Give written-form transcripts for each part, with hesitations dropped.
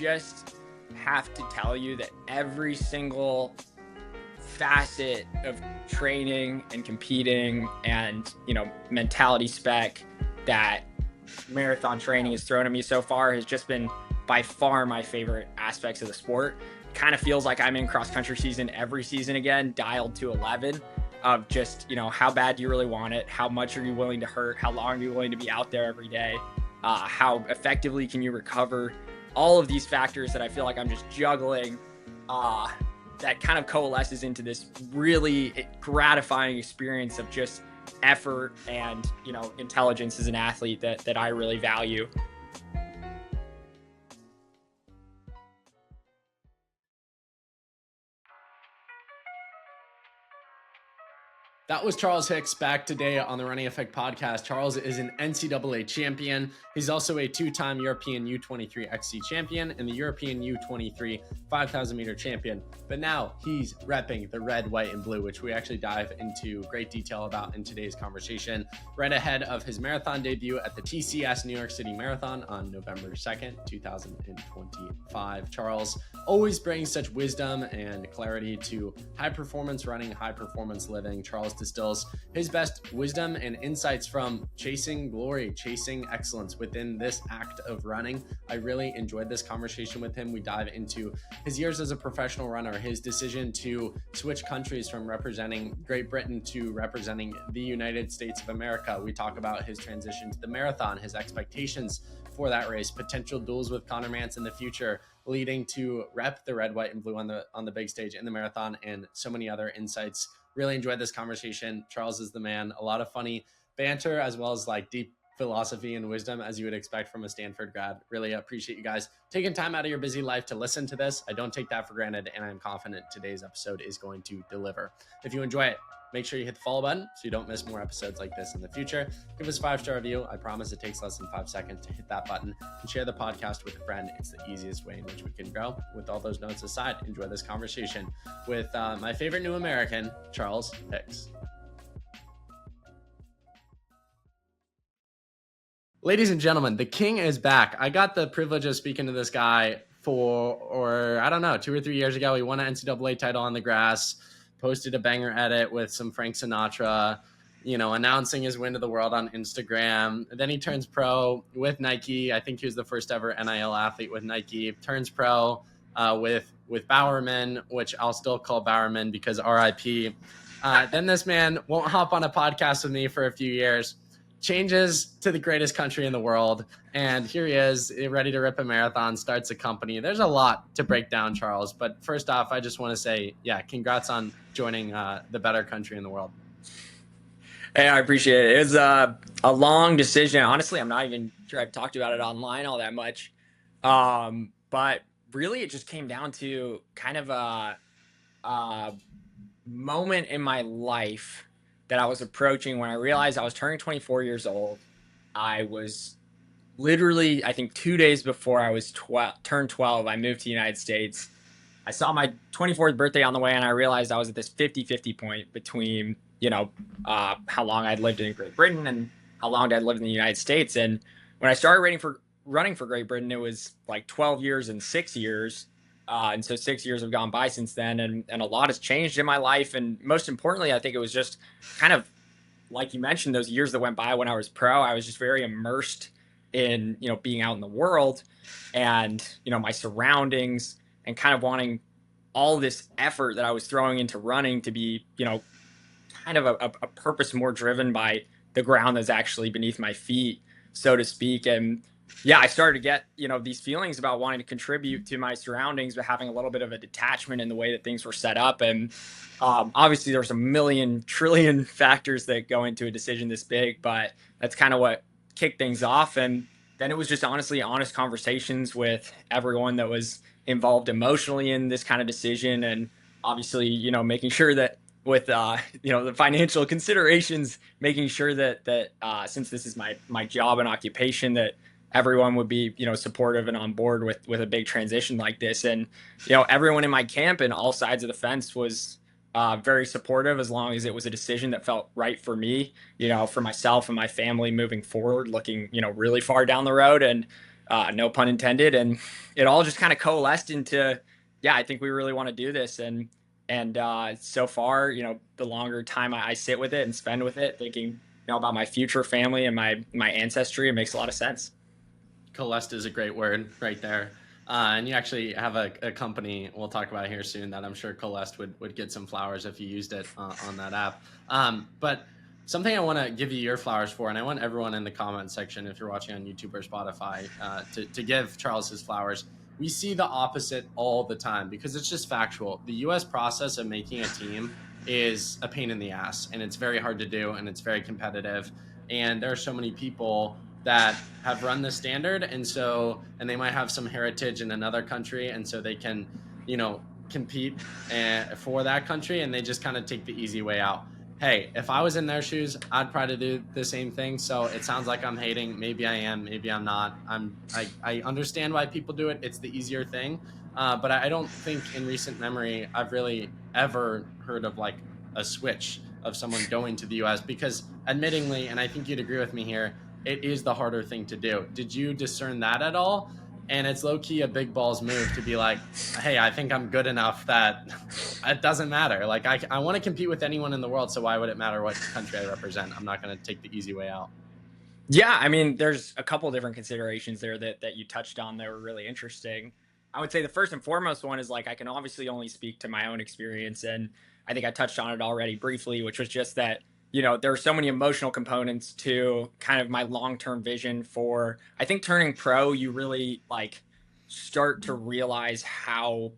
just have to tell you that every single facet of training and competing and, mentality spec that marathon training has thrown at me so far has just been by far my favorite aspects of the sport. Kind of feels like I'm in cross country season every season again, dialed to 11 of just, how bad do you really want it? How much are you willing to hurt? How long are you willing to be out there every day? How effectively can you recover? All of these factors that I feel like I'm just juggling, that kind of coalesces into this really gratifying experience of just effort and, intelligence as an athlete that I really value. That was Charles Hicks back today on the Running Effect podcast. Charles is an NCAA champion. He's also a two-time European U23 XC champion and the European U23 5,000 meter champion. But now he's repping the red, white, and blue, which we actually dive into great detail about in today's conversation, right ahead of his marathon debut at the TCS New York City Marathon on November 2nd, 2025. Charles always brings such wisdom and clarity to high performance running, high performance living. Charles distills his best wisdom and insights from chasing glory, chasing excellence within this act of running. I really enjoyed this conversation with him. We dive into his years as a professional runner, his decision to switch countries from representing Great Britain to representing the United States of America. We talk about his transition to the marathon, his expectations for that race, potential duels with Conor Mantz in the future, leading to rep the red, white, and blue on the big stage in the marathon, and so many other insights. Really enjoyed this conversation. Charles is the man. A lot of funny banter as well as deep philosophy and wisdom as you would expect from a Stanford grad. Really appreciate you guys taking time out of your busy life to listen to this. I don't take that for granted, and I'm confident today's episode is going to deliver. If you enjoy it, make sure you hit the follow button so you don't miss more episodes like this in the future. Give us a 5-star review. I promise it takes less than 5 seconds to hit that button, and share the podcast with a friend. It's the easiest way in which we can grow. With all those notes aside, enjoy this conversation with my favorite new American, Charles Hicks. Ladies and gentlemen, the king is back. I got the privilege of speaking to this guy 2 or 3 years ago. He won an NCAA title on the grass, posted a banger edit with some Frank Sinatra, announcing his win to the world on Instagram. Then he turns pro with Nike. I think he was the first ever NIL athlete with Nike. Turns pro with Bowerman, which I'll still call Bowerman because RIP. Then this man won't hop on a podcast with me for a few years. Changes to the greatest country in the world, and here he is, ready to rip a marathon, starts a company. There's a lot to break down, Charles, but first off, I just want to say, congrats on joining the better country in the world. Hey, I appreciate it. It was a long decision. Honestly, I'm not even sure I've talked about it online all that much, but really it just came down to kind of a moment in my life that I was approaching when I realized I was turning 24 years old. I was literally, I think 2 days before I was turned 12, I moved to the United States. I saw my 24th birthday on the way, and I realized I was at this 50-50 point between, how long I'd lived in Great Britain and how long I'd lived in the United States. And when I started running for Great Britain, it was like 12 years and 6 years. And so 6 years have gone by since then, and a lot has changed in my life. And most importantly, I think it was just kind of, like you mentioned, those years that went by when I was pro, I was just very immersed in, being out in the world and, my surroundings, and kind of wanting all this effort that I was throwing into running to be, kind of a purpose more driven by the ground that's actually beneath my feet, so to speak. And I started to get, these feelings about wanting to contribute to my surroundings, but having a little bit of a detachment in the way that things were set up. And obviously there's a million trillion factors that go into a decision this big, but that's kind of what kicked things off. And then it was just honest conversations with everyone that was involved emotionally in this kind of decision. And obviously, making sure that with, the financial considerations, making sure that since this is my job and occupation, that everyone would be, supportive and on board with a big transition like this. And, everyone in my camp and all sides of the fence was very supportive, as long as it was a decision that felt right for me, for myself and my family moving forward, looking, really far down the road. And no pun intended. And it all just kind of coalesced into, yeah, I think we really want to do this. And so far, the longer time I sit with it and spend with it, thinking, about my future family and my ancestry, it makes a lot of sense. Coalesced is a great word right there. And you actually have a company we'll talk about here soon that I'm sure Coalesced would get some flowers if you used it on that app. But something I want to give you your flowers for, and I want everyone in the comment section, if you're watching on YouTube or Spotify, to give Charles his flowers. We see the opposite all the time because it's just factual. The U.S. process of making a team is a pain in the ass, and it's very hard to do, and it's very competitive. And there are so many people that have run the standard, and they might have some heritage in another country, and so they can compete for that country, and they just kind of take the easy way out. Hey, if I was in their shoes, I'd probably do the same thing. So it sounds like I'm hating. Maybe I am, maybe I'm not. I understand why people do it. It's the easier thing, but I don't think in recent memory I've really ever heard of like a switch of someone going to the US, because admittingly, and I think you'd agree with me here, it is the harder thing to do. Did you discern that at all? And it's low-key a big balls move to be like, hey, I think I'm good enough that it doesn't matter. Like, I want to compete with anyone in the world, so why would it matter what country I represent? I'm not going to take the easy way out. Yeah, I mean, there's a couple different considerations there that you touched on that were really interesting. I would say the first and foremost one is, like, I can obviously only speak to my own experience, and I think I touched on it already briefly, which was just that, there are so many emotional components to kind of my long-term vision for, I think, turning pro. You really like start to realize how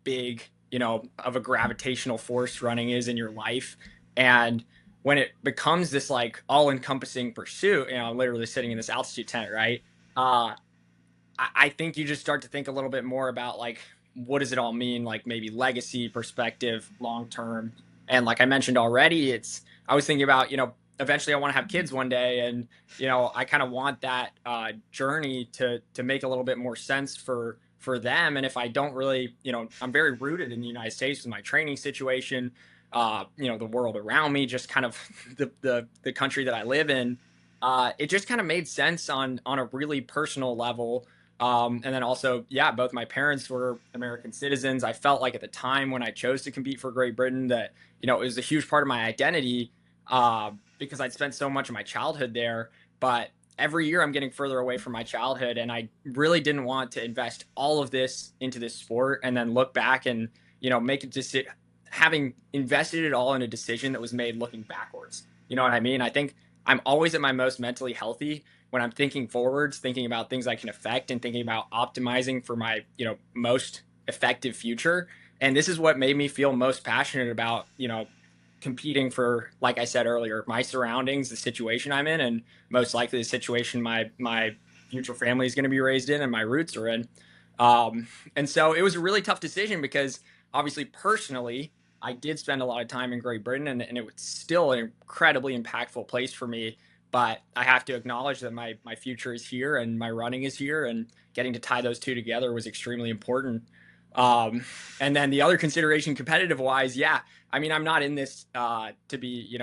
big, of a gravitational force running is in your life. And when it becomes this like all-encompassing pursuit, literally sitting in this altitude tent, right? I think you just start to think a little bit more about like, what does it all mean? Like maybe legacy, perspective, long term. And like I mentioned already, I was thinking about, eventually I want to have kids one day, and I kind of want that journey to make a little bit more sense for them. And if I don't really, I'm very rooted in the United States with my training situation, the world around me, just kind of the country that I live in. It just kind of made sense on a really personal level. And then also, yeah, both my parents were American citizens. I felt like at the time when I chose to compete for Great Britain that, it was a huge part of my identity, because I'd spent so much of my childhood there. But every year I'm getting further away from my childhood, and I really didn't want to invest all of this into this sport and then look back and, make a decision, having invested it all in a decision that was made looking backwards. You know what I mean? I think I'm always at my most mentally healthy when I'm thinking forwards, thinking about things I can affect, and thinking about optimizing for my, most effective future. And this is what made me feel most passionate about, competing for, like I said earlier, my surroundings, the situation I'm in, and most likely the situation my future family is going to be raised in and my roots are in. And so it was a really tough decision because obviously personally, I did spend a lot of time in Great Britain, and it was still an incredibly impactful place for me. But I have to acknowledge that my future is here and my running is here, and getting to tie those two together was extremely important. And then the other consideration, competitive wise, yeah, I mean, I'm not in this to be,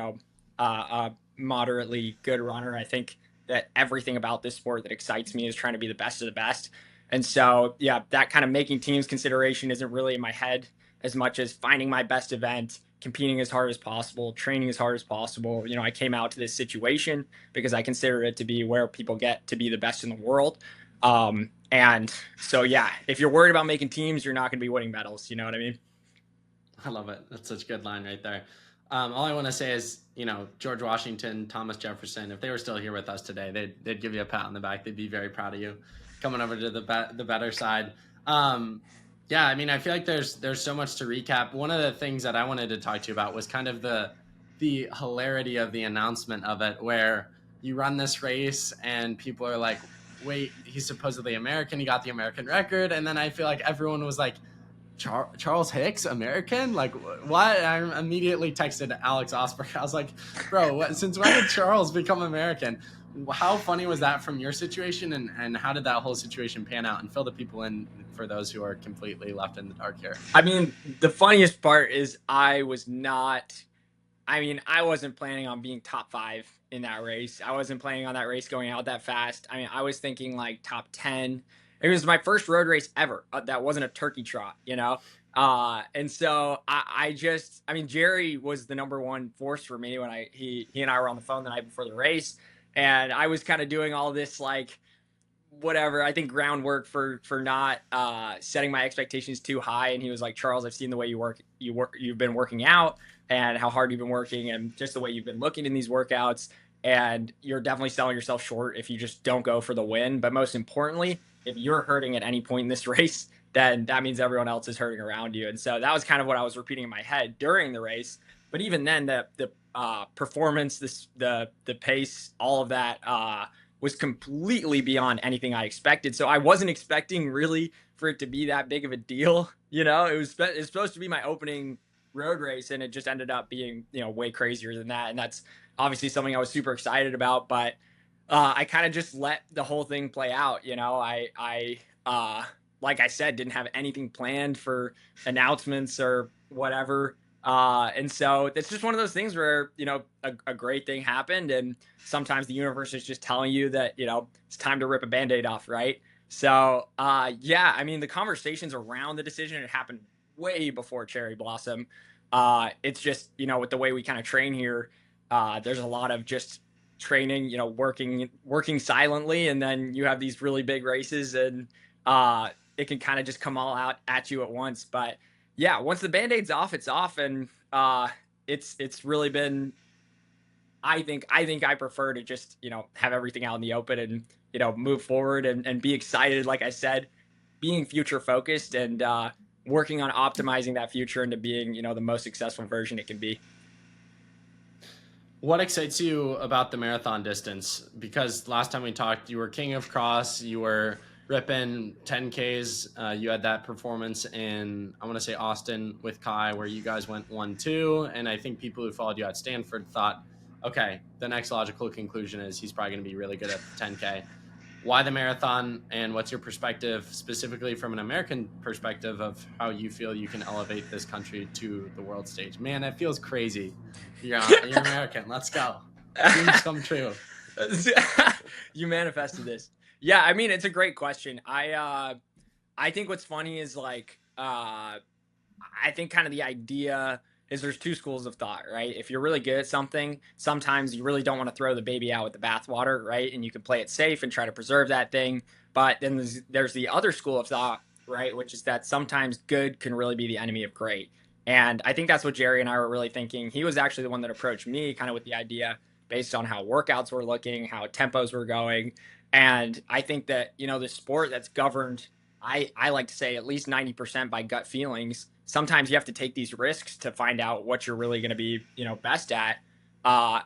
a moderately good runner. I think that everything about this sport that excites me is trying to be the best of the best. And so, yeah, that kind of making teams consideration isn't really in my head as much as finding my best event, competing as hard as possible, training as hard as possible. I came out to this situation because I consider it to be where people get to be the best in the world. And so, yeah, if you're worried about making teams, you're not going to be winning medals. You know what I mean? I love it. That's such a good line right there. All I want to say is, George Washington, Thomas Jefferson, if they were still here with us today, they'd give you a pat on the back. They'd be very proud of you coming over to the better side. Yeah, I mean, I feel like there's so much to recap. One of the things that I wanted to talk to you about was kind of the hilarity of the announcement of it, where you run this race and people are like, wait, he's supposedly American. He got the American record. And then I feel like everyone was like, Charles Hicks, American? Like, what? I immediately texted Alex Osberg. I was like, bro, since when did Charles become American? How funny was that from your situation, and how did that whole situation pan out? And fill the people in for those who are completely left in the dark here. I mean, the funniest part is I was not I mean, I wasn't planning on being top 5 in that race. I wasn't planning on that race going out that fast. I mean, I was thinking like top 10. It was my first road race ever. That wasn't a turkey trot, you know? And so I mean, Jerry was the number one force for me when he and I were on the phone the night before the race. And I was kind of doing all this like, whatever, I think groundwork for not setting my expectations too high. And he was like, Charles, I've seen the way you've been working out and how hard you've been working and just the way you've been looking in these workouts, and you're definitely selling yourself short if you just don't go for the win. But most importantly, if you're hurting at any point in this race, then that means everyone else is hurting around you. And so that was kind of what I was repeating in my head during the race. But even then, the performance, the pace, all of that was completely beyond anything I expected. So I wasn't expecting really for it to be that big of a deal. You know, it's supposed to be my opening road race, and it just ended up being, you know, way crazier than that. And that's obviously something I was super excited about. But I kind of just let the whole thing play out. You know, like I said, didn't have anything planned for announcements or whatever. And so it's just one of those things where, you know, a great thing happened, and sometimes the universe is just telling you that, you know, it's time to rip a Band-Aid off, right? So yeah, I mean, the conversations around the decision, it happened way before Cherry Blossom. It's just, you know, with the way we kind of train here, there's a lot of just training, you know, working silently, and then you have these really big races, and it can kind of just come all out at you at once. But yeah, once the Band-Aid's off, it's off, and it's really been. I think I prefer to just, you know, have everything out in the open and, you know, move forward and be excited. Like I said, being future focused and working on optimizing that future into being, you know, the most successful version it can be. What excites you about the marathon distance? Because last time we talked, you were king of cross, you were ripping 10Ks. You had that performance in, I want to say, Austin with Kai, where you guys went 1-2. And I think people who followed you at Stanford thought, okay, the next logical conclusion is he's probably going to be really good at the 10K. Why the marathon, and what's your perspective, specifically from an American perspective, of how you feel you can elevate this country to the world stage? Man, that feels crazy. You're American. Let's go. Dreams come true. You manifested this. Yeah, I mean, it's a great question. I think what's funny is like I think kind of the idea is there's two schools of thought, right? If you're really good at something, sometimes you really don't want to throw the baby out with the bathwater, right? And you can play it safe and try to preserve that thing. But then there's the other school of thought, right? Which is that sometimes good can really be the enemy of great. And I think that's what Jerry and I were really thinking. He was actually the one that approached me kind of with the idea based on how workouts were looking, how tempos were going. And I think that, you know, the sport that's governed, I like to say, at least 90% by gut feelings. Sometimes you have to take these risks to find out what you're really going to be, you know, best at,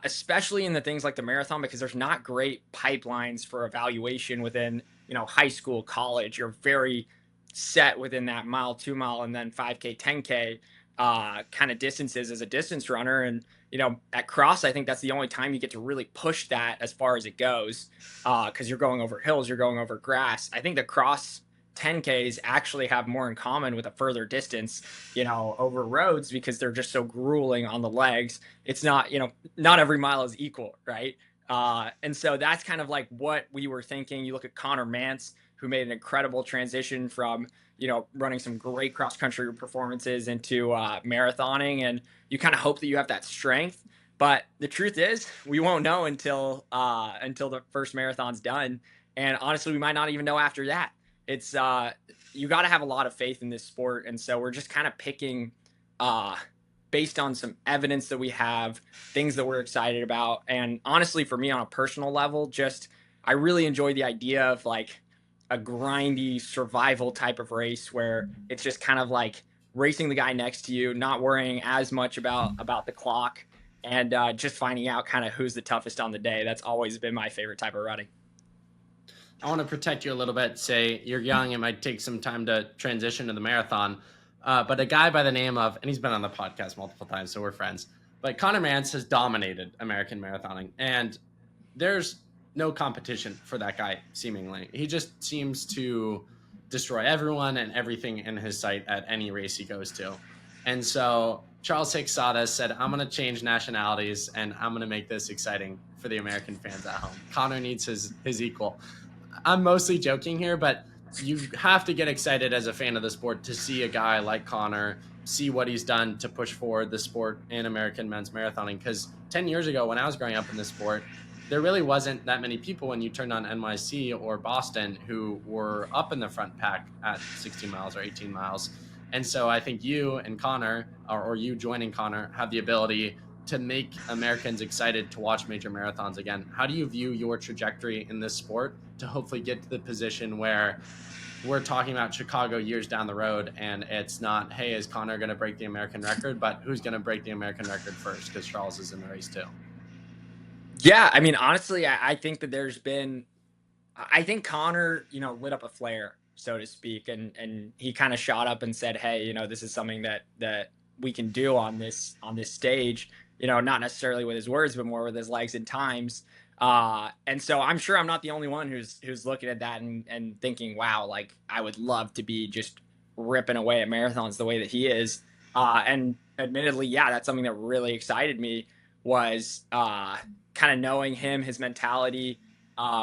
especially in the things like the marathon, because there's not great pipelines for evaluation within, you know, high school, college. You're very set within that mile, 2 mile, and then 5K, 10K kind of distances as a distance runner. And, you know, at cross, I think that's the only time you get to really push that as far as it goes, because you're going over hills, you're going over grass. I think the cross 10Ks actually have more in common with a further distance, you know, over roads, because they're just so grueling on the legs. It's not, you know, not every mile is equal, right? And so that's kind of like what we were thinking. You look at Connor Mance, who made an incredible transition from, you know, running some great cross country performances into marathoning, and you kind of hope that you have that strength. But the truth is, we won't know until the first marathon's done, and honestly, we might not even know after that. It's you got to have a lot of faith in this sport, and so we're just kind of picking based on some evidence that we have, things that we're excited about. And honestly, for me on a personal level, just I really enjoy the idea of like a grindy survival type of race where it's just kind of like racing the guy next to you, not worrying as much about the clock, and just finding out kind of who's the toughest on the day. That's always been my favorite type of running. I want to protect you a little bit. Say you're young, it might take some time to transition to the marathon. But a guy by the name of, and he's been on the podcast multiple times, so we're friends, but Connor Mance has dominated American marathoning, and there's no competition for that guy, seemingly. He just seems to destroy everyone and everything in his sight at any race he goes to. And so Charles Hicks saw this, said, I'm going to change nationalities and I'm going to make this exciting for the American fans at home. Connor needs his equal. I'm mostly joking here, but you have to get excited as a fan of the sport to see a guy like Connor, see what he's done to push forward the sport in American men's marathoning. Because 10 years ago, when I was growing up in this sport, there really wasn't that many people when you turned on NYC or Boston who were up in the front pack at 16 miles or 18 miles. And so I think you and Connor, or you joining Connor, have the ability to make Americans excited to watch major marathons again. How do you view your trajectory in this sport to hopefully get to the position where we're talking about Chicago years down the road and it's not, hey, is Connor going to break the American record, but who's going to break the American record first? Because Charles is in the race too. Yeah, I mean, honestly, I think that I think Connor, lit up a flare, so to speak, and he kind of shot up and said, hey, this is something that we can do on this stage, not necessarily with his words, but more with his legs and times. And so I'm sure I'm not the only one who's looking at that and thinking, wow, like I would love to be just ripping away at marathons the way that he is. And admittedly, yeah, that's something that really excited me was kind of knowing him, his mentality,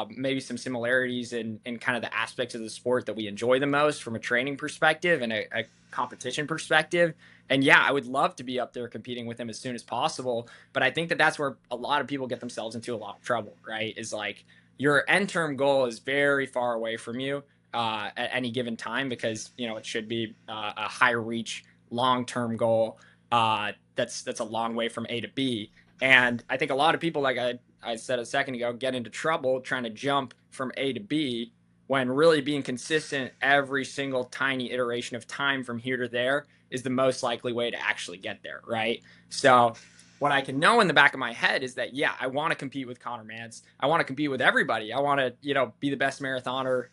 maybe some similarities in kind of the aspects of the sport that we enjoy the most from a training perspective and a competition perspective. And yeah, I would love to be up there competing with him as soon as possible. But I think that that's where a lot of people get themselves into a lot of trouble, right? Is like your end term goal is very far away from you at any given time because, it should be a high reach, long term goal that's a long way from A to B. And I think a lot of people, like I said a second ago, get into trouble trying to jump from A to B when really being consistent every single tiny iteration of time from here to there is the most likely way to actually get there, right? So what I can know in the back of my head is that, yeah, I want to compete with Connor Mance. I want to compete with everybody. I want to, be the best marathoner,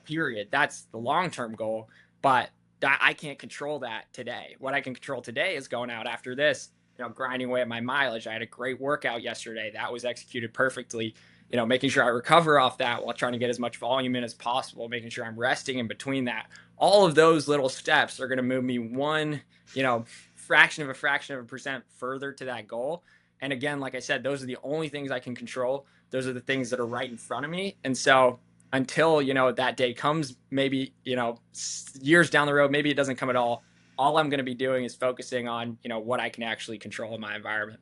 period. That's the long-term goal. But I can't control that today. What I can control today is going out after this, grinding away at my mileage. I had a great workout yesterday. That was executed perfectly. Making sure I recover off that while trying to get as much volume in as possible, making sure I'm resting in between that. All of those little steps are going to move me one, fraction of a percent further to that goal. And again, like I said, those are the only things I can control. Those are the things that are right in front of me. And so until, that day comes, maybe, years down the road, maybe it doesn't come at all I'm going to be doing is focusing on, what I can actually control in my environment.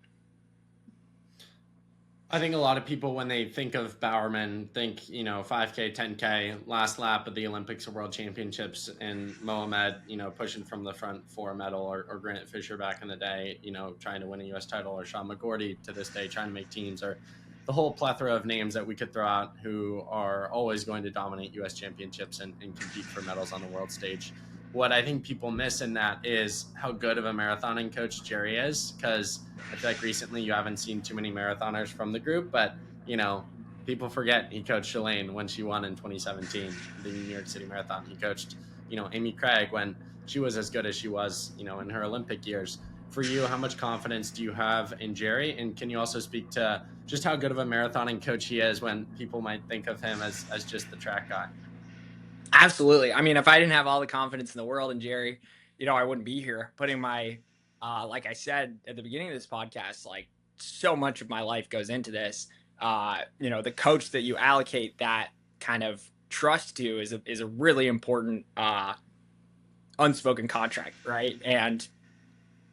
I think a lot of people, when they think of Bowerman, think, 5K, 10K, last lap of the Olympics or World Championships, and Mohamed, pushing from the front for a medal, or Grant Fisher back in the day, trying to win a U.S. title, or Sean McGorty to this day trying to make teams, or the whole plethora of names that we could throw out who are always going to dominate U.S. championships and compete for medals on the world stage. What I think people miss in that is how good of a marathoning coach Jerry is, because I feel like recently you haven't seen too many marathoners from the group, but, people forget he coached Shalane when she won in 2017, the New York City Marathon. He coached, Amy Craig when she was as good as she was, in her Olympic years. For you, how much confidence do you have in Jerry? And can you also speak to just how good of a marathoning coach he is when people might think of him as just the track guy? Absolutely. I mean, if I didn't have all the confidence in the world in Jerry, I wouldn't be here putting my, like I said at the beginning of this podcast, like so much of my life goes into this. The coach that you allocate that kind of trust to is a really important, unspoken contract. Right. And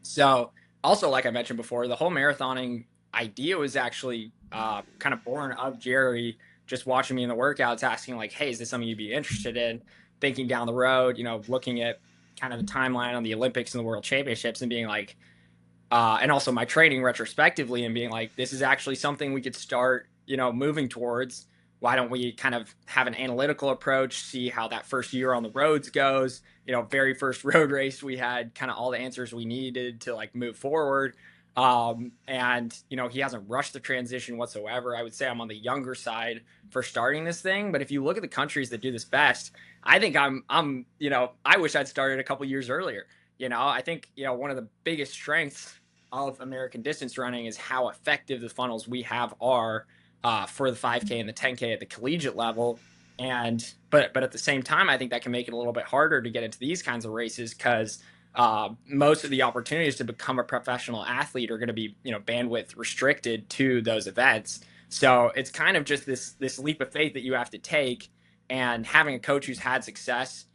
so also, like I mentioned before, the whole marathoning idea was actually, kind of born of Jerry just watching me in the workouts, asking like, hey, is this something you'd be interested in? Thinking down the road, looking at kind of the timeline on the Olympics and the World Championships and being like, and also my training retrospectively and being like, this is actually something we could start, moving towards. Why don't we kind of have an analytical approach, see how that first year on the roads goes? Very first road race, we had kind of all the answers we needed to like move forward. And he hasn't rushed the transition whatsoever. I would say I'm on the younger side for starting this thing. But if you look at the countries that do this best, I think I'm, I wish I'd started a couple years earlier. I think, one of the biggest strengths of American distance running is how effective the funnels we have are, for the 5K and the 10K at the collegiate level. And, but at the same time, I think that can make it a little bit harder to get into these kinds of races because most of the opportunities to become a professional athlete are going to be, bandwidth restricted to those events. So it's kind of just this leap of faith that you have to take, and having a coach who's had success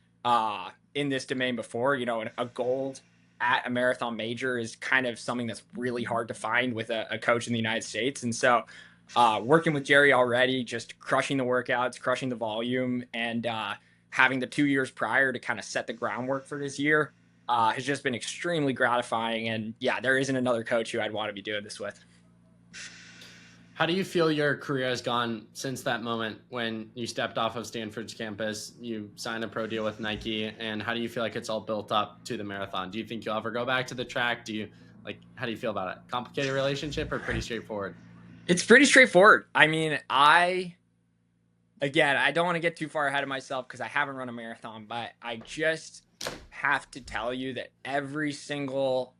in this domain before, a gold at a marathon major is kind of something that's really hard to find with a coach in the United States. And so working with Jerry already, just crushing the workouts, crushing the volume, and having the 2 years prior to kind of set the groundwork for this year has just been extremely gratifying. And yeah, there isn't another coach who I'd want to be doing this with. How do you feel your career has gone since that moment when you stepped off of Stanford's campus, you signed a pro deal with Nike, and how do you feel like it's all built up to the marathon? Do you think you'll ever go back to the track? How do you feel about it? Complicated relationship or pretty straightforward? It's pretty straightforward. I mean, I don't want to get too far ahead of myself because I haven't run a marathon, but I just have to tell you that every single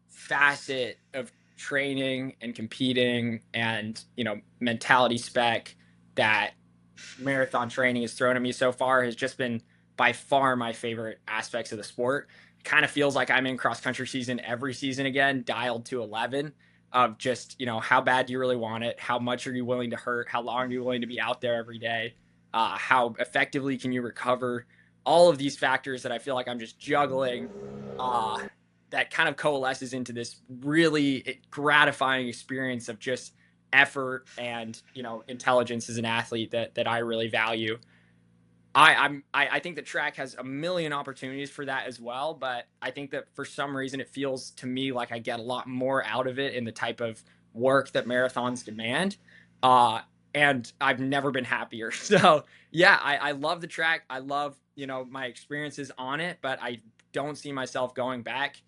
facet of training and competing and mentality spec that marathon training has thrown at me so far has just been by far my favorite aspects of the sport. It kind of feels like I'm in cross country season every season again, dialed to 11 of just how bad do you really want it, how much are you willing to hurt, how long are you willing to be out there every day, how effectively can you recover, all of these factors that I feel like I'm just juggling that kind of coalesces into this really gratifying experience of just effort and intelligence as an athlete that I really value. I think the track has a million opportunities for that as well, but I think that for some reason it feels to me like I get a lot more out of it in the type of work that marathons demand. And I've never been happier. So yeah, I love the track. I love, my experiences on it, but I don't see myself going back.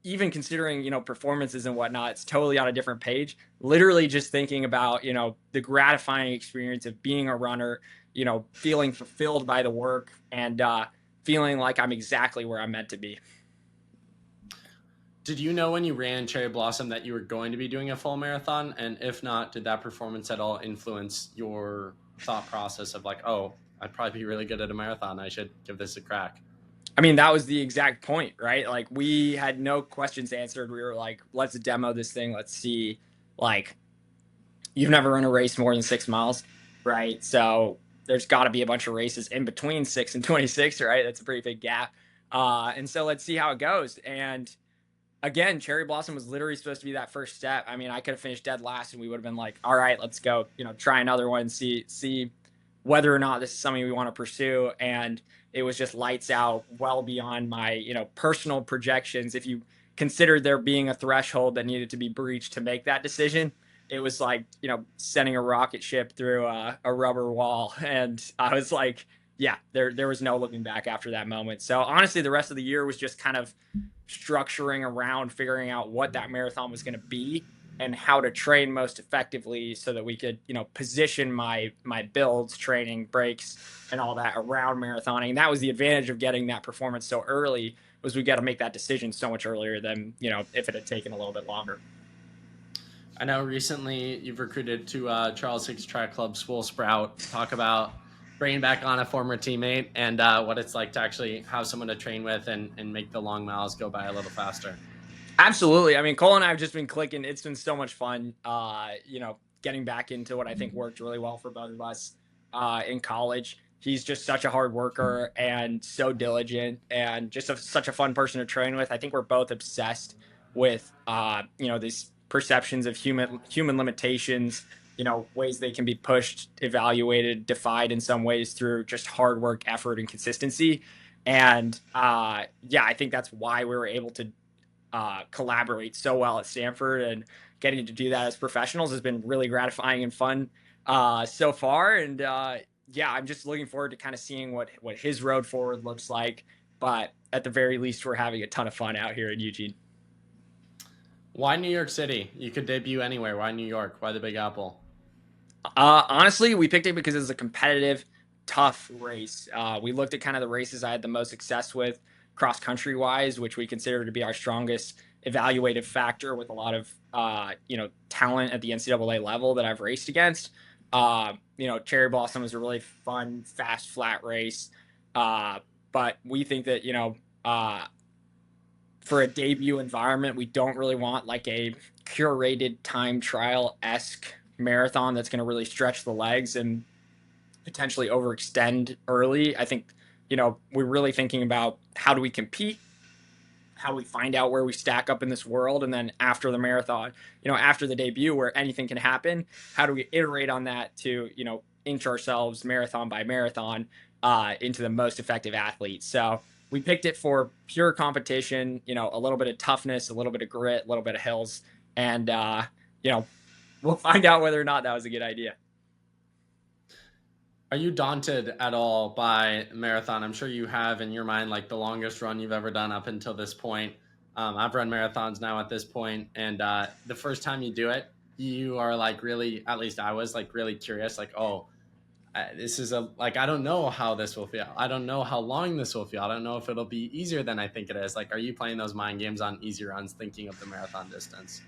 Even considering, performances and whatnot, it's totally on a different page. Literally just thinking about, the gratifying experience of being a runner, feeling fulfilled by the work and feeling like I'm exactly where I'm meant to be. Did you know when you ran Cherry Blossom that you were going to be doing a full marathon? And if not, did that performance at all influence your thought process of like, oh, I'd probably be really good at a marathon, I should give this a crack? I mean, that was the exact point, right? Like, we had no questions answered. We were like, let's demo this thing. Let's see. Like, you've never run a race more than 6 miles, right? So there's got to be a bunch of races in between 6 and 26, right? That's a pretty big gap. And so let's see how it goes. And again, Cherry Blossom was literally supposed to be that first step. I mean, I could have finished dead last and we would have been like, all right, let's go, try another one, see whether or not this is something we want to pursue. And it was just lights out, well beyond my, personal projections. If you considered there being a threshold that needed to be breached to make that decision, it was like, sending a rocket ship through a rubber wall. And I was like, yeah, there was no looking back after that moment. So honestly, the rest of the year was just kind of structuring around figuring out what that marathon was going to be and how to train most effectively so that we could, position my builds, training, breaks, and all that around marathoning. And that was the advantage of getting that performance so early, was we got to make that decision so much earlier than, if it had taken a little bit longer. I know recently you've recruited to Charles Hicks Track Club's Full Sprout. Talk about bringing back on a former teammate and what it's like to actually have someone to train with and make the long miles go by a little faster. Absolutely. I mean, Cole and I have just been clicking. It's been so much fun, getting back into what I think worked really well for both of us in college. He's just such a hard worker and so diligent and just such a fun person to train with. I think we're both obsessed with, these perceptions of human limitations, ways they can be pushed, evaluated, defied in some ways through just hard work, effort, and consistency. And I think that's why we were able to collaborate so well at Stanford, and getting to do that as professionals has been really gratifying and fun so far. And I'm just looking forward to kind of seeing what his road forward looks like. But at the very least, we're having a ton of fun out here in Eugene. Why New York City? You could debut anywhere. Why New York? Why the Big Apple? Honestly, we picked it because it's a competitive, tough race. We looked at kind of the races I had the most success with cross country wise, which we consider to be our strongest evaluative factor, with a lot of talent at the NCAA level that I've raced against. Cherry Blossom is a really fun, fast, flat race. But we think that, for a debut environment, we don't really want like a curated time trial-esque marathon that's going to really stretch the legs and potentially overextend early. I think, we're really thinking about how do we compete, how do we find out where we stack up in this world, and then after the marathon, after the debut where anything can happen, how do we iterate on that to, inch ourselves marathon by marathon into the most effective athletes. So we picked it for pure competition, a little bit of toughness, a little bit of grit, a little bit of hills, and we'll find out whether or not that was a good idea. Are you daunted at all by marathon? I'm sure you have in your mind like the longest run you've ever done up until this point. I've run marathons now at this point, and the first time you do it, you are like really, at least I was like really curious, like, oh, this is I don't know how this will feel. I don't know how long this will feel. I don't know if it'll be easier than I think it is. Like, are you playing those mind games on easy runs, thinking of the marathon distance?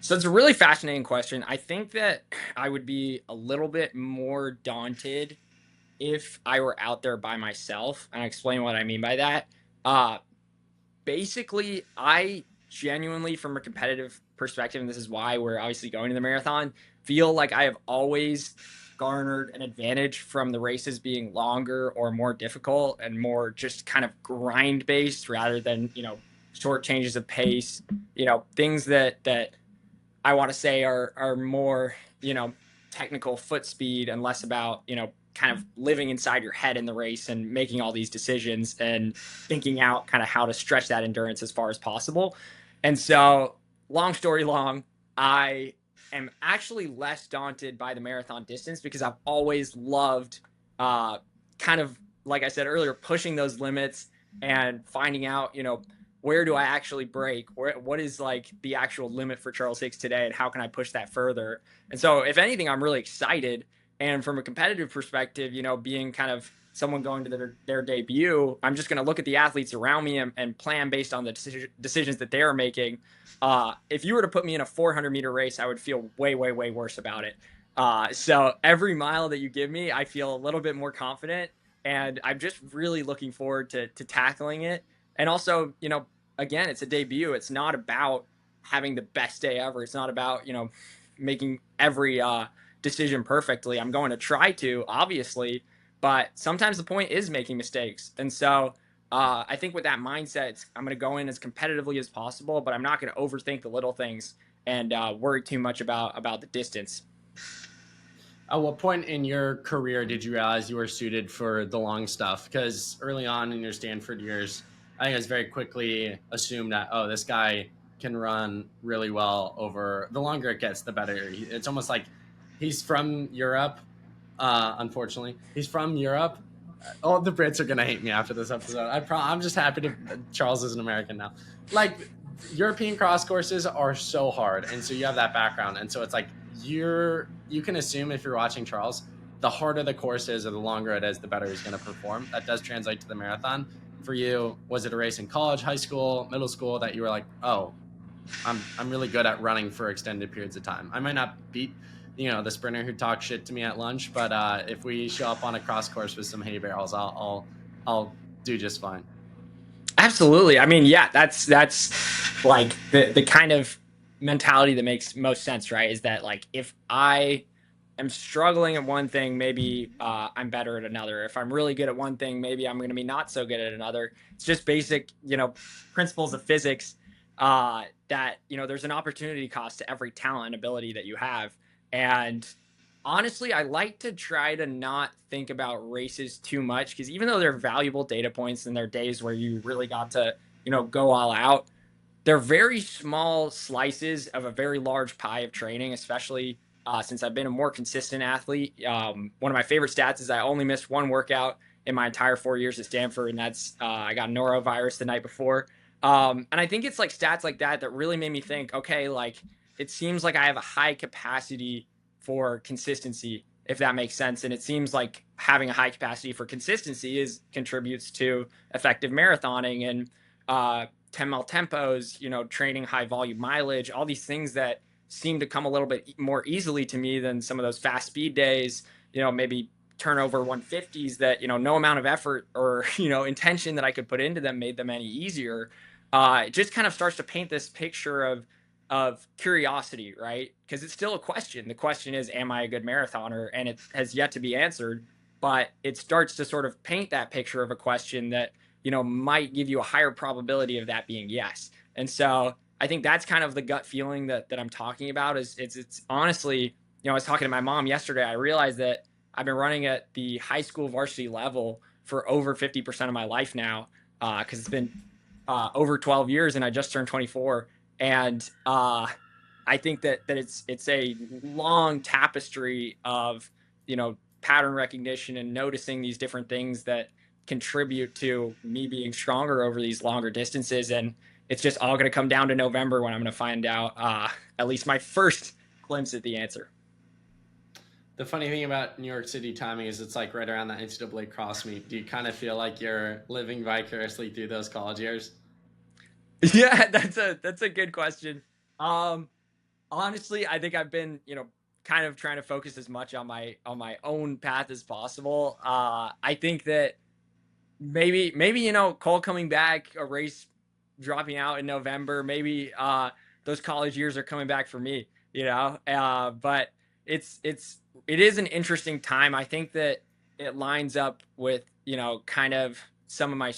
So it's a really fascinating question. I think that I would be a little bit more daunted if I were out there by myself. And I'll explain what I mean by that. Basically, I genuinely, from a competitive perspective, and this is why we're obviously going to the marathon, feel like I have always garnered an advantage from the races being longer or more difficult and more just kind of grind based rather than, short changes of pace, things that I want to say are more, technical foot speed and less about, kind of living inside your head in the race and making all these decisions and thinking out kind of how to stretch that endurance as far as possible. And so, long story long, I am actually less daunted by the marathon distance because I've always loved kind of, like I said earlier, pushing those limits and finding out, where do I actually break? What is like the actual limit for Charles Hicks today, and how can I push that further? And so, if anything, I'm really excited. And from a competitive perspective, being kind of someone going to their debut, I'm just going to look at the athletes around me and plan based on the decisions that they are making. If you were to put me in a 400-meter race, I would feel way, way, way worse about it. So every mile that you give me, I feel a little bit more confident, and I'm just really looking forward to tackling it. And also, again, it's a debut. It's not about having the best day ever. It's not about, making every decision perfectly. I'm going to try to, obviously, but sometimes the point is making mistakes. And so I think with that mindset, I'm going to go in as competitively as possible, but I'm not going to overthink the little things and worry too much about the distance. At what point in your career did you realize you were suited for the long stuff? Because early on in your Stanford years, I think it was very quickly assumed that, oh, this guy can run really well over the longer it gets, the better. It's almost like he's from Europe. Unfortunately, he's from Europe. Oh, the Brits are going to hate me after this episode. I'm just happy to, Charles is an American now. Like, European cross courses are so hard. And so you have that background. And so it's like, you can assume if you're watching Charles, the harder the course is or the longer it is, the better he's going to perform. That does translate to the marathon. For you, was it a race in college, high school, middle school that you were like, oh, I'm really good at running for extended periods of time? I might not beat, the sprinter who talks shit to me at lunch, but if we show up on a cross course with some hay barrels, I'll do just fine. Absolutely. I mean, yeah, that's like the kind of mentality that makes most sense, right? Is that like if I am struggling at one thing, maybe I'm better at another. If I'm really good at one thing, maybe I'm going to be not so good at another. It's just basic, principles of physics that, there's an opportunity cost to every talent and ability that you have. And honestly, I like to try to not think about races too much because even though they're valuable data points and they're days where you really got to, go all out, they're very small slices of a very large pie of training, especially since I've been a more consistent athlete. One of my favorite stats is I only missed one workout in my entire 4 years at Stanford, and that's I got norovirus the night before. And I think it's like stats like that that really made me think, okay, like it seems like I have a high capacity for consistency, if that makes sense. And it seems like having a high capacity for consistency contributes to effective marathoning and 10-mile tempos, training high volume mileage, all these things that seem to come a little bit more easily to me than some of those fast speed days, maybe turnover 150s that, no amount of effort or, intention that I could put into them made them any easier. It just kind of starts to paint this picture of curiosity, right? Because it's still a question. The question is, am I a good marathoner? And it has yet to be answered, but it starts to sort of paint that picture of a question that, might give you a higher probability of that being yes. And so I think that's kind of the gut feeling that I'm talking about. It's honestly, I was talking to my mom yesterday. I realized that I've been running at the high school varsity level for over 50% of my life now, because it's been over 12 years, and I just turned 24. And I think that it's a long tapestry of pattern recognition and noticing these different things that contribute to me being stronger over these longer distances. And it's just all going to come down to November when I'm going to find out at least my first glimpse at the answer. The funny thing about New York City timing is it's like right around the NCAA cross meet. Do you kind of feel like you're living vicariously through those college years? Yeah, that's a good question. Honestly, I think I've been, kind of trying to focus as much on my own path as possible. I think that maybe Cole coming back, a race dropping out in November, maybe those college years are coming back for me, but it is an interesting time. I think that it lines up with, kind of some of my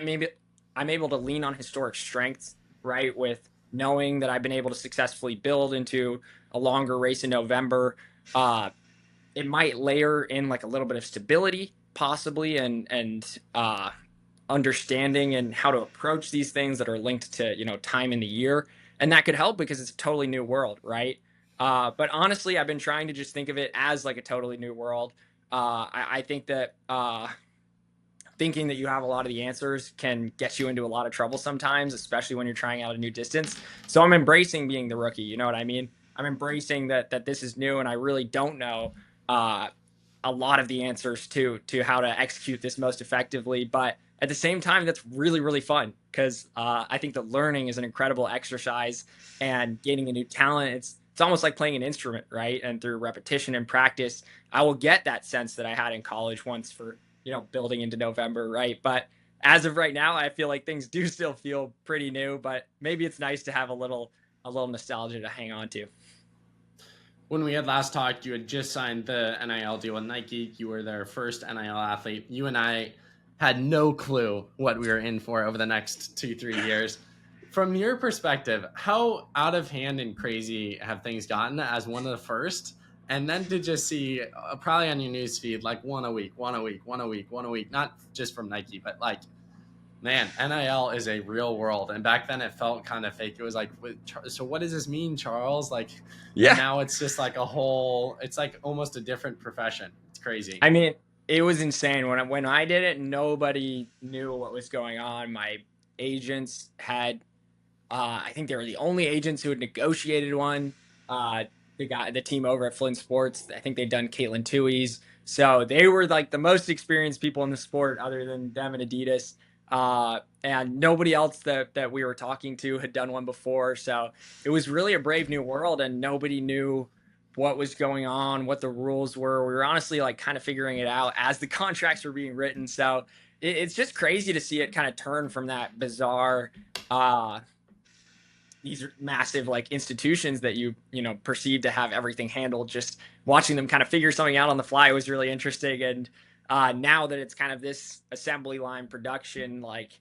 maybe I'm able to lean on historic strengths, right? With knowing that I've been able to successfully build into a longer race in November. It might layer in like a little bit of stability possibly, and understanding and how to approach these things that are linked to, time in the year. And that could help because it's a totally new world, right? But honestly, I've been trying to just think of it as like a totally new world. I think that thinking that you have a lot of the answers can get you into a lot of trouble sometimes, especially when you're trying out a new distance. So I'm embracing being the rookie. You know what I mean? I'm embracing that this is new, and I really don't know a lot of the answers to how to execute this most effectively. But at the same time, that's really, really fun because I think that learning is an incredible exercise, and gaining a new talent, it's almost like playing an instrument, right? And through repetition and practice, I will get that sense that I had in college once for, building into November, right? But as of right now, I feel like things do still feel pretty new, but maybe it's nice to have a little nostalgia to hang on to. When we had last talked, you had just signed the NIL deal with Nike. You were their first NIL athlete. You and I had no clue what we were in for over the next 2-3 years. From your perspective, how out of hand and crazy have things gotten as one of the first? And then to just see probably on your news feed, like one a week, not just from Nike, but like, man, NIL is a real world. And back then it felt kind of fake. It was like, so what does this mean, Charles? Like, yeah. Now it's just like it's like almost a different profession. It's crazy. I mean, it was insane. When I did it, nobody knew what was going on. My agents had, I think they were the only agents who had negotiated one. The team over at Flint Sports, I think they'd done Caitlin Tui's. So they were like the most experienced people in the sport other than them and Adidas. And nobody else that we were talking to had done one before. So it was really a brave new world, and nobody knew what was going on, what the rules were. We were honestly like kind of figuring it out as the contracts were being written. So it's just crazy to see it kind of turn from that bizarre, these are massive like institutions that you perceive to have everything handled. Just watching them kind of figure something out on the fly was really interesting. And now that it's kind of this assembly line production, like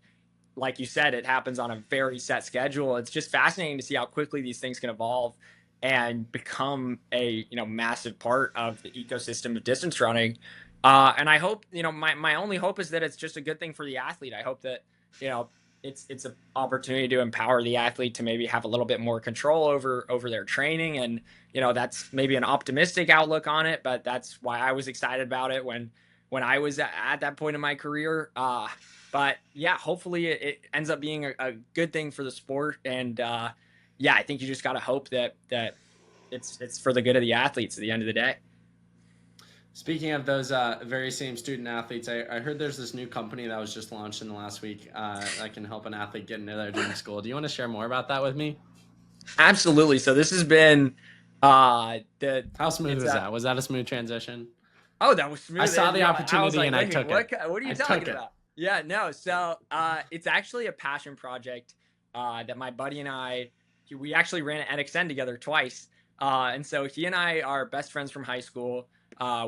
you said, it happens on a very set schedule. It's just fascinating to see how quickly these things can evolve and become a massive part of the ecosystem of distance running. And I hope my only hope is that it's just a good thing for the athlete. I hope that it's an opportunity to empower the athlete to maybe have a little bit more control over their training. And, that's maybe an optimistic outlook on it, but that's why I was excited about it when I was at that point in my career. But yeah, hopefully it ends up being a good thing for the sport. And yeah, I think you just got to hope that it's for the good of the athletes at the end of the day. Speaking of those very same student athletes, I heard there's this new company that was just launched in the last week that can help an athlete get into their dream school. Do you want to share more about that with me? Absolutely. So this has been how smooth was that? Was that a smooth transition? Oh, that was smooth. I saw the I was opportunity like, and I wait, took it. what are I you took talking it. about? Yeah, no. So it's actually a passion project that my buddy and we actually ran at NXN together twice. And so he and I are best friends from high school.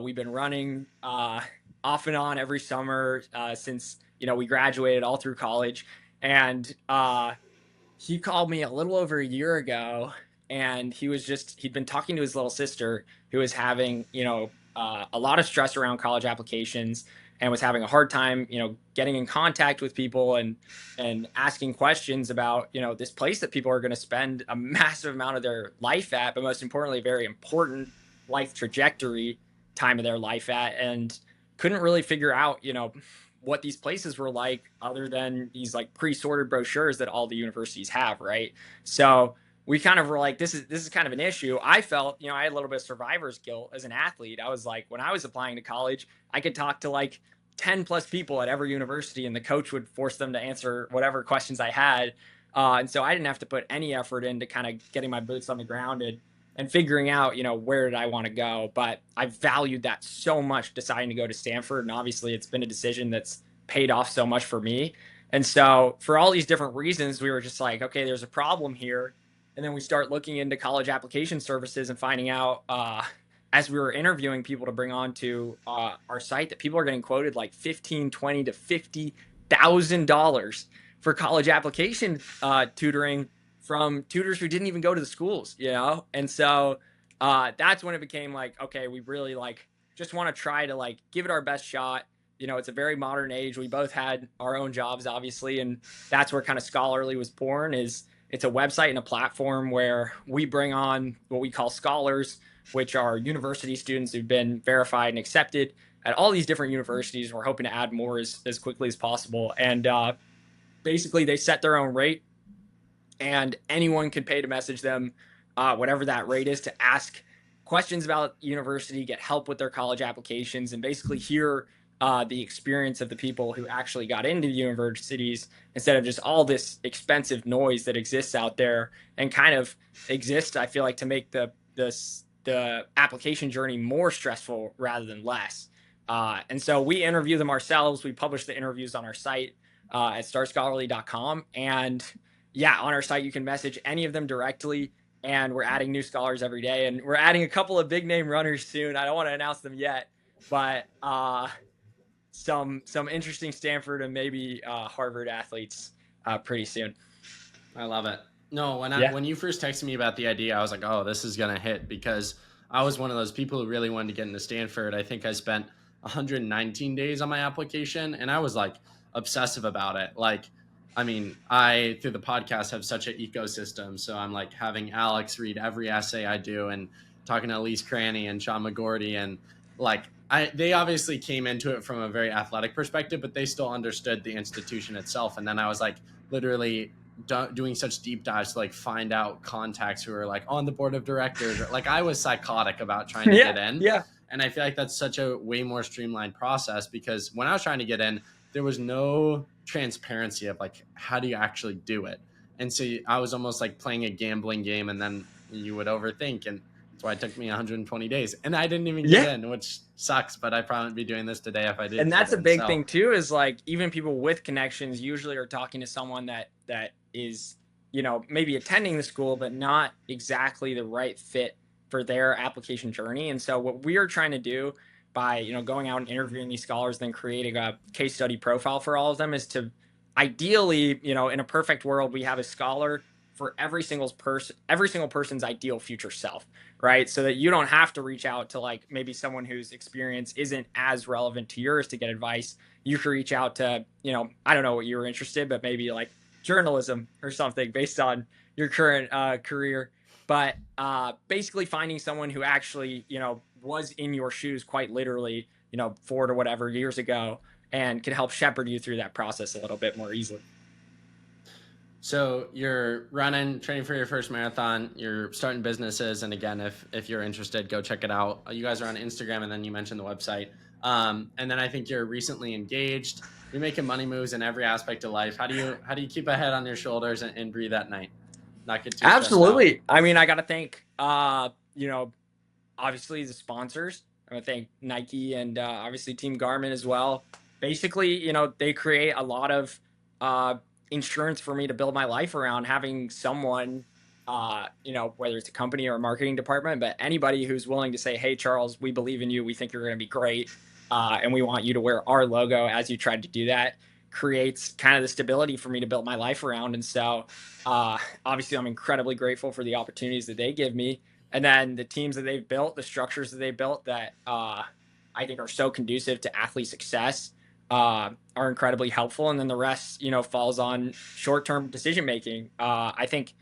We've been running off and on every summer since, we graduated all through college. And he called me a little over a year ago, and he'd been talking to his little sister who was having, a lot of stress around college applications and was having a hard time, getting in contact with people and asking questions about, this place that people are going to spend a massive amount of their life at, but most importantly, a very important life trajectory time of their life at, and couldn't really figure out, what these places were like other than these like pre-sorted brochures that all the universities have, right? So we kind of were like, this is kind of an issue. I felt, I had a little bit of survivor's guilt as an athlete. I was like, when I was applying to college, I could talk to like 10 plus people at every university, and the coach would force them to answer whatever questions I had. And so I didn't have to put any effort into kind of getting my boots on the ground and figuring out, where did I want to go. But I valued that so much deciding to go to Stanford. And obviously it's been a decision that's paid off so much for me. And so for all these different reasons, we were just like, okay, there's a problem here. And then we start looking into college application services and finding out, as we were interviewing people to bring on to our site, that people are getting quoted like 15, 20 to $50,000 for college application tutoring from tutors who didn't even go to the schools, And so that's when it became like, okay, we really like just want to try to like give it our best shot. It's a very modern age. We both had our own jobs, obviously, and that's where kind of Scholarly was born. It's a website and a platform where we bring on what we call scholars, which are university students who've been verified and accepted at all these different universities. We're hoping to add more as quickly as possible. And basically, they set their own rate, and anyone can pay to message them, whatever that rate is, to ask questions about university, get help with their college applications, and basically hear the experience of the people who actually got into the universities instead of just all this expensive noise that exists out there and kind of exists, I feel like, to make the application journey more stressful rather than less. And so we interview them ourselves. We publish the interviews on our site at starscholarly.com. And yeah, on our site, you can message any of them directly. And we're adding new scholars every day. And we're adding a couple of big name runners soon. I don't want to announce them yet, but some interesting Stanford and maybe Harvard athletes pretty soon. I love it. No, Yeah. when you first texted me about the idea, I was like, oh, this is gonna hit, because I was one of those people who really wanted to get into Stanford. I think I spent 119 days on my application, and I was like obsessive about it. Like, I mean, I through the podcast have such an ecosystem, so I'm like having Alex read every essay I do, and talking to Elise Cranny and Sean McGorty, and like they obviously came into it from a very athletic perspective, but they still understood the institution itself. And then I was like literally doing such deep dives to like find out contacts who are like on the board of directors, or like I was psychotic about trying to get in. Yeah. And I feel like that's such a way more streamlined process, because when I was trying to get in, there was no transparency of like, how do you actually do it? And so I was almost like playing a gambling game, and then you would overthink. And that's why it took me 120 days. And I didn't even get in, which sucks, but I'd probably be doing this today if I did. And that's a big thing too, is like even people with connections usually are talking to someone that is, maybe attending the school, but not exactly the right fit for their application journey. And so what we are trying to do by, going out and interviewing these scholars, then creating a case study profile for all of them, is to ideally, in a perfect world, we have a scholar for every single person's ideal future self, right? So that you don't have to reach out to like maybe someone whose experience isn't as relevant to yours to get advice. You can reach out to, I don't know what you were interested, but maybe like journalism or something based on your current career. But basically finding someone who actually, was in your shoes quite literally, 4 to whatever years ago, and can help shepherd you through that process a little bit more easily. So you're training for your first marathon, you're starting businesses. And again, if you're interested, go check it out. You guys are on Instagram, and then you mentioned the website. And then I think you're recently engaged. You're making money moves in every aspect of life. How do you keep a head on your shoulders and breathe at night? Not get too Absolutely. I mean, I got to thank, obviously the sponsors. I want to thank Nike and obviously Team Garmin as well. Basically, they create a lot of insurance for me to build my life around, having someone, whether it's a company or a marketing department, but anybody who's willing to say, hey, Charles, we believe in you. We think you're going to be great. And we want you to wear our logo as you tried to do that, creates kind of the stability for me to build my life around. And so obviously I'm incredibly grateful for the opportunities that they give me. And then the teams that they've built, the structures that they've built that I think are so conducive to athlete success are incredibly helpful. And then the rest, falls on short-term decision-making. I think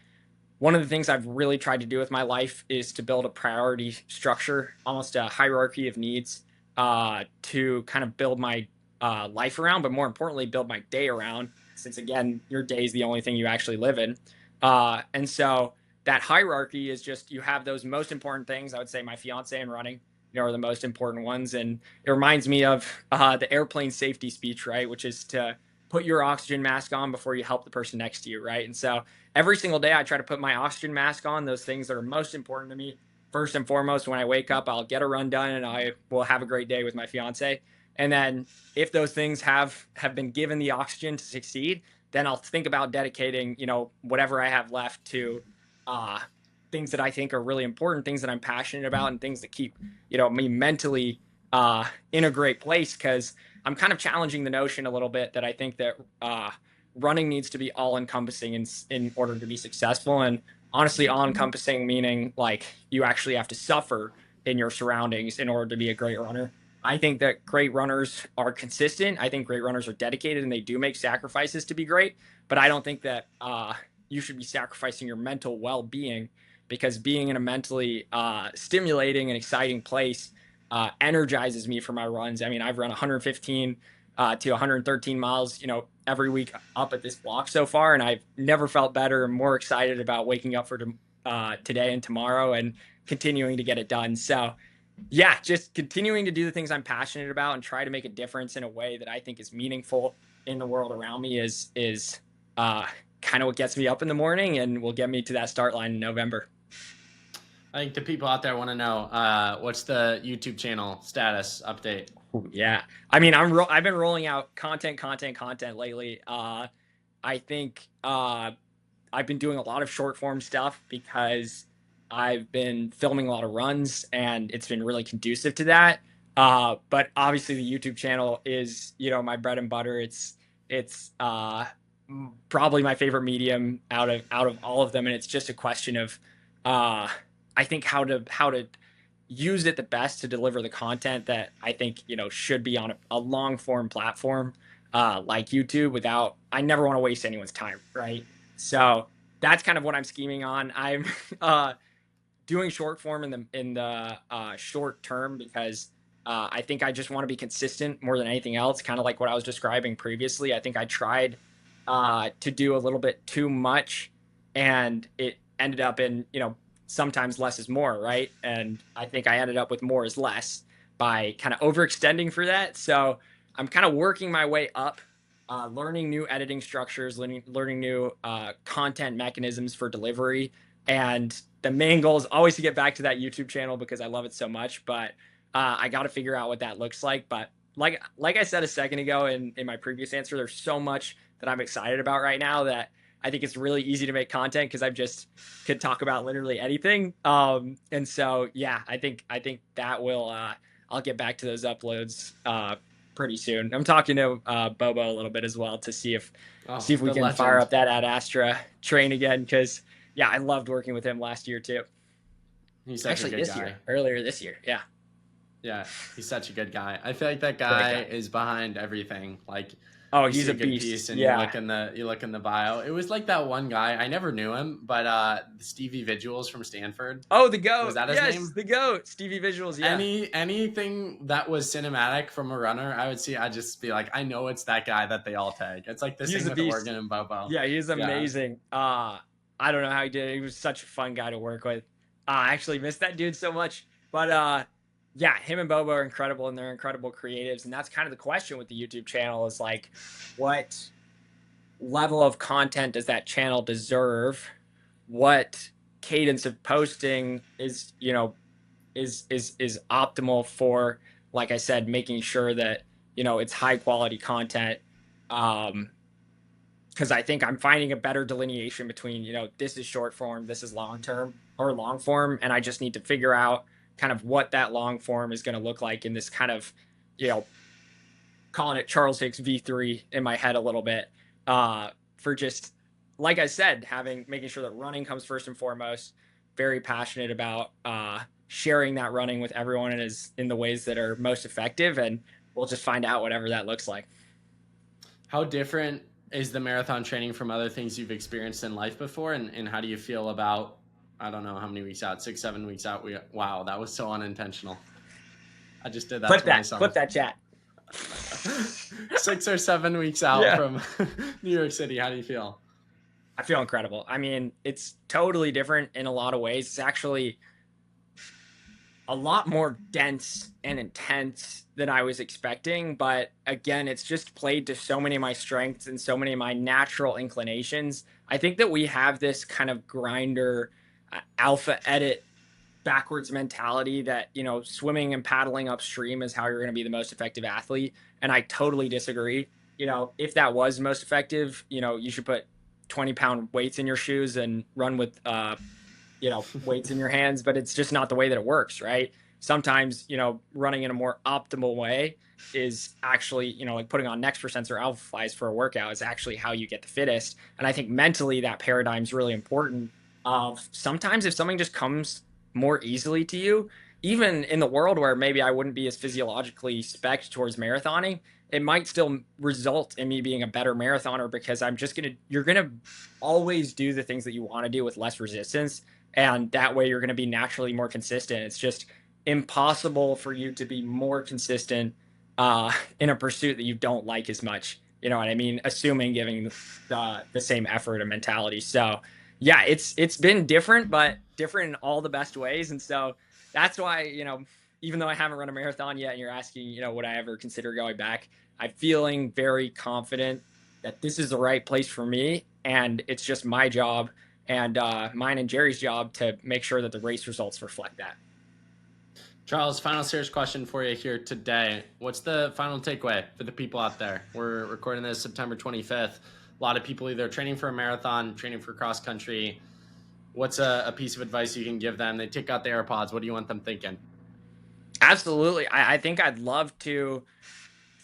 one of the things I've really tried to do with my life is to build a priority structure, almost a hierarchy of needs to kind of build my life around, but more importantly, build my day around, since again, your day is the only thing you actually live in. And so that hierarchy is just, you have those most important things. I would say my fiance and running, are the most important ones. And it reminds me of the airplane safety speech, right? Which is to put your oxygen mask on before you help the person next to you, right? And so every single day I try to put my oxygen mask on, those things that are most important to me. First and foremost, when I wake up, I'll get a run done and I will have a great day with my fiance. And then if those things have been given the oxygen to succeed, then I'll think about dedicating, whatever I have left to things that I think are really important, things that I'm passionate about, and things that keep, me mentally in a great place. Because I'm kind of challenging the notion a little bit that I think that running needs to be all encompassing in order to be successful. And honestly, all encompassing meaning like you actually have to suffer in your surroundings in order to be a great runner. I think that great runners are consistent. I think great runners are dedicated and they do make sacrifices to be great. But I don't think that you should be sacrificing your mental well-being, because being in a mentally stimulating and exciting place energizes me for my runs. I mean, I've run 115 to 113 miles, every week up at this block so far, and I've never felt better and more excited about waking up for today and tomorrow and continuing to get it done. So yeah, just continuing to do the things I'm passionate about and try to make a difference in a way that I think is meaningful in the world around me is kind of what gets me up in the morning and will get me to that start line in November. I think the people out there want to know what's the YouTube channel status update. Yeah, I mean, I've been rolling out content lately. I think I've been doing a lot of short form stuff because I've been filming a lot of runs and it's been really conducive to that. But obviously the YouTube channel is, my bread and butter. It's probably my favorite medium out of all of them. And it's just a question of, I think how to use it the best to deliver the content that I think, should be on a long form platform, like YouTube I never want to waste anyone's time. Right. So that's kind of what I'm scheming on. I'm, doing short form in the short term because I think I just want to be consistent more than anything else. Kind of like what I was describing previously. I think I tried to do a little bit too much, and it ended up in sometimes less is more, right? And I think I ended up with more is less by kind of overextending for that. So I'm kind of working my way up, learning new editing structures, learning new content mechanisms for delivery. And the main goal is always to get back to that YouTube channel because I love it so much. But I got to figure out what that looks like. But like I said a second ago in my previous answer, there's so much that I'm excited about right now that I think it's really easy to make content because I just could talk about literally anything. And so, yeah, I think that will, I'll get back to those uploads pretty soon. I'm talking to Bobo a little bit as well to see if we can fire up that Ad Astra train again. Cause yeah, I loved working with him last year too. He's such a good guy. Earlier this year. Yeah. Yeah. He's such a good guy. I feel like that guy is behind everything. Like, oh, he's a beast. Piece and you look in the bio. It was like that one guy. I never knew him, but Stevie Visuals from Stanford. Oh, the GOAT. Was that his name? The GOAT. Stevie Visuals. Yeah. Anything that was cinematic from a runner, I'd just be like, I know it's that guy that they all tag. It's like this thing with Oregon and Bobo. Yeah, he's amazing. Yeah. I don't know how he did it. He was such a fun guy to work with. I actually miss that dude so much. But yeah, him and Bobo are incredible and they're incredible creatives. And that's kind of the question with the YouTube channel is like, what level of content does that channel deserve? What cadence of posting is, is optimal for, like I said, making sure that, it's high quality content. Because I think I'm finding a better delineation between, this is short form, this is long term or long form. And I just need to figure out kind of what that long form is going to look like in this kind of, calling it Charles Hicks V3 in my head a little bit, for just, like I said, making sure that running comes first and foremost. Very passionate about sharing that running with everyone in the ways that are most effective. And we'll just find out whatever that looks like. How different is the marathon training from other things you've experienced in life before? And how do you feel about, I don't know how many weeks out, 6, 7 weeks out? Wow, that was so unintentional. I just did that Clip to that, myself. clip that chat. 6 or 7 weeks out from New York City. How do you feel? I feel incredible. I mean, it's totally different in a lot of ways. It's actually a lot more dense and intense than I was expecting. But again, it's just played to so many of my strengths and so many of my natural inclinations. I think that we have this kind of grinder, alpha edit backwards mentality that, swimming and paddling upstream is how you're going to be the most effective athlete. And I totally disagree. If that was most effective, you should put 20-pound weights in your shoes and run with, weights in your hands, but it's just not the way that it works, right? Sometimes, running in a more optimal way is actually, like putting on Next% or Alpha Flies for a workout is actually how you get the fittest. And I think mentally that paradigm is really important. Sometimes if something just comes more easily to you, even in the world where maybe I wouldn't be as physiologically spec'd towards marathoning, it might still result in me being a better marathoner because you're going to always do the things that you want to do with less resistance. And that way you're going to be naturally more consistent. It's just impossible for you to be more consistent in a pursuit that you don't like as much. You know what I mean? Assuming giving the same effort and mentality. So yeah, it's been different, but different in all the best ways. And so that's why, even though I haven't run a marathon yet and you're asking, would I ever consider going back? I'm feeling very confident that this is the right place for me. And it's just my job and mine and Jerry's job to make sure that the race results reflect that. Charles, final serious question for you here today. What's the final takeaway for the people out there? We're recording this September 25th. A lot of people either training for a marathon, training for cross country. What's a piece of advice you can give them? They take out the AirPods. What do you want them thinking? Absolutely. I think I'd love to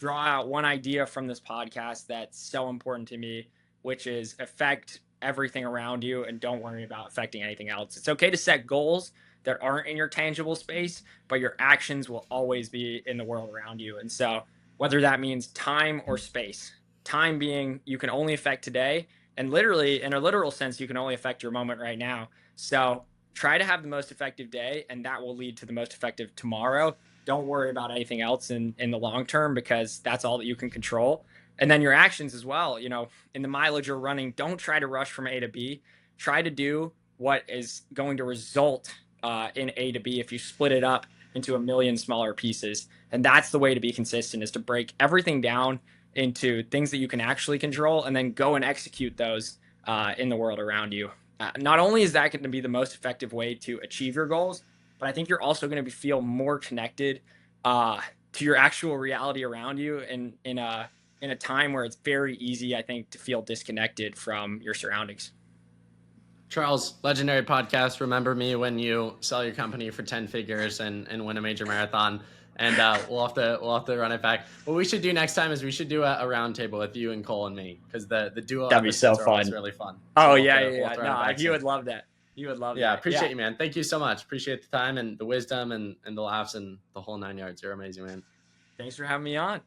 draw out one idea from this podcast that's so important to me, which is affect everything around you and don't worry about affecting anything else. It's okay to set goals that aren't in your tangible space, but your actions will always be in the world around you. And so whether that means time or space, time being you can only affect today, and literally in a literal sense, you can only affect your moment right now. So try to have the most effective day, and that will lead to the most effective tomorrow. Don't worry about anything else in the long term because that's all that you can control. And then your actions as well, in the mileage you're running, don't try to rush from A to B. Try to do what is going to result in A to B if you split it up into a million smaller pieces. And that's the way to be consistent, is to break everything down into things that you can actually control and then go and execute those in the world around you. Not only is that going to be the most effective way to achieve your goals, but I think you're also going to feel more connected to your actual reality around you in a time where it's very easy, I think, to feel disconnected from your surroundings. Charles, legendary podcast. Remember me when you sell your company for 10 figures and win a major marathon. And we'll have to run it back. What we should do next time is we should do a round table with you and Cole and me, because the duo that'd be so fun. Is really fun. Oh, so yeah. No, you would love that. You would love that. Yeah, appreciate you, man. Thank you so much. Appreciate the time and the wisdom and the laughs and the whole 9 yards. You're amazing, man. Thanks for having me on.